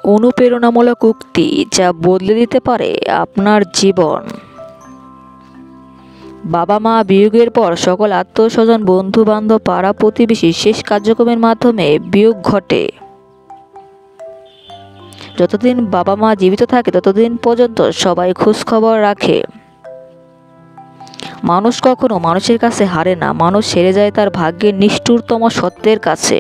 অনুপ্রেরণামূলক উক্তি যা বদলে দিতে পারে আপনার জীবন। বাবা মা বিয়োগের পর সকল আত্মীয়স্বজন, বন্ধু বান্ধব, পাড়া প্রতিবেশী শেষ কার্যক্রমের মাধ্যমে বিয়োগ ঘটে। যতদিন বাবা মা জীবিত থাকে ততদিন পর্যন্ত সবাই খোঁজখবর রাখে। মানুষ কখনো মানুষের কাছে হারে না, মানুষ হেরে যায় তার ভাগ্যের নিষ্ঠুরতম সত্যের কাছে।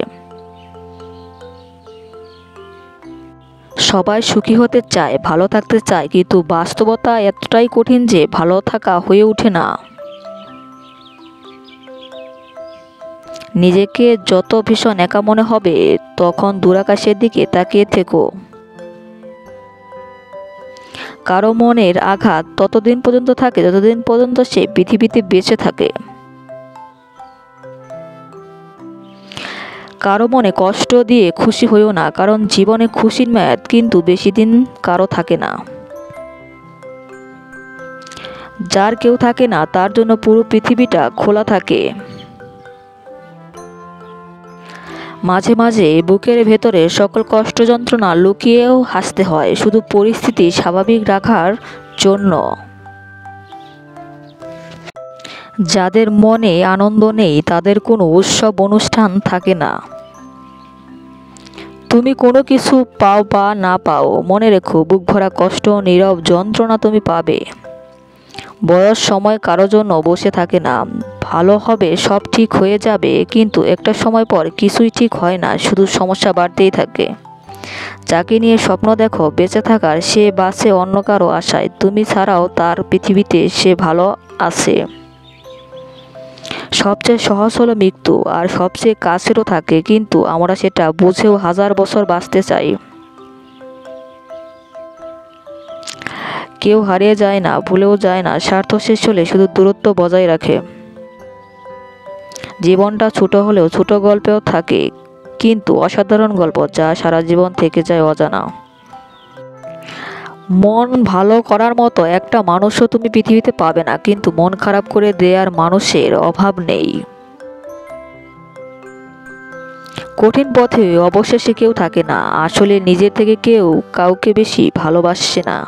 সবাই সুখী হতে চায়, ভালো থাকতে চায়, কিন্তু বাস্তবতা এতটাই কঠিন যে ভালো থাকা হয়ে ওঠে না। নিজেকে যত ভীষণ একা মনে হবে তখন দূরাকাশের দিকে তাকিয়ে থেকো। কারো মনের আঘাত ততদিন পর্যন্ত থাকে যতদিন পর্যন্ত সে পৃথিবীতে বেঁচে থাকে। কারো মনে কষ্ট দিয়ে খুশি হইও না, কারণ জীবনে খুশির মেয়াদ কিন্তু বেশি দিন কারো থাকে না। যার কেউ থাকে না তার জন্য পুরো পৃথিবীটা খোলা থাকে। মাঝে মাঝে বুকের ভেতরে সকল কষ্ট যন্ত্রণা লুকিয়েও হাসতে হয়, শুধু পরিস্থিতি স্বাভাবিক রাখার জন্য। যাদের মনে আনন্দ নেই তাদের কোনো উৎসব অনুষ্ঠান থাকে না। তুমি কোনো কিছু পাও বা না পাও, মনে রেখো বুক ভরা কষ্ট, নীরব যন্ত্রণা তুমি পাবে। বয়স সময় কারো জন্য বসে থাকে না। ভালো হবে, সব ঠিক হয়ে যাবে, কিন্তু একটা সময় পর কিছুই ঠিক হয় না, শুধু সমস্যা বাড়তেই থাকে। যাকে নিয়ে স্বপ্ন দেখো বেঁচে থাকার, সে বাঁচে অন্য কারো আশায়, তুমি ছাড়াও তার পৃথিবীতে সে ভালো আছে। সবচেয়ে সহজ হলো মৃত্যু, আর সবচেয়ে কাছেরও থাকে, কিন্তু আমরা সেটা বুঝেও হাজার বছর বাঁচতে চাই। কেউ হারিয়ে যায় না, ভুলেও যায় না, স্বার্থ শেষ হলে শুধু দূরত্ব বজায় রাখে। জীবনটা ছোট হলেও ছোট গল্পেও থাকে কিন্তু অসাধারণ গল্প, যা সারা জীবন থেকে যায় অজানা। মন ভালো করার মতো একটা মানুষও তুমি পৃথিবীতে পাবে না, কিন্তু মন খারাপ করে দেওয়ার মানুষের অভাব নেই। কঠিন পথে অবশেষে কেউ থাকে না, আসলে নিজের থেকে কেউ কাউকে বেশি ভালোবাসে না।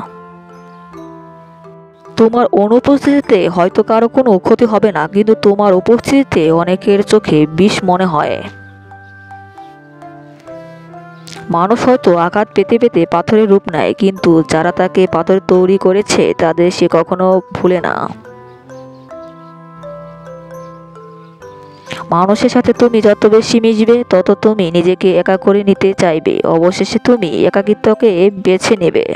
তোমার অনুপস্থিতিতে হয়তো কারো কোনো ক্ষতি হবে না, কিন্তু তোমার উপস্থিতিতে অনেকের চোখে বিষ মনে হয়। মানুষ হয়তো আঘাত পেতে পেতে পাথরের রূপ নেয়, কিন্তু যারা তাকে পাথর তৈরি করেছে তাদের সে কখনো ভুলে না। মানুষের সাথে তুমি যত বেশি মিশবে তত তুমি নিজেকে একা করে নিতে চাইবে, অবশেষে তুমি একাকিত্বকে বেছে নেবে।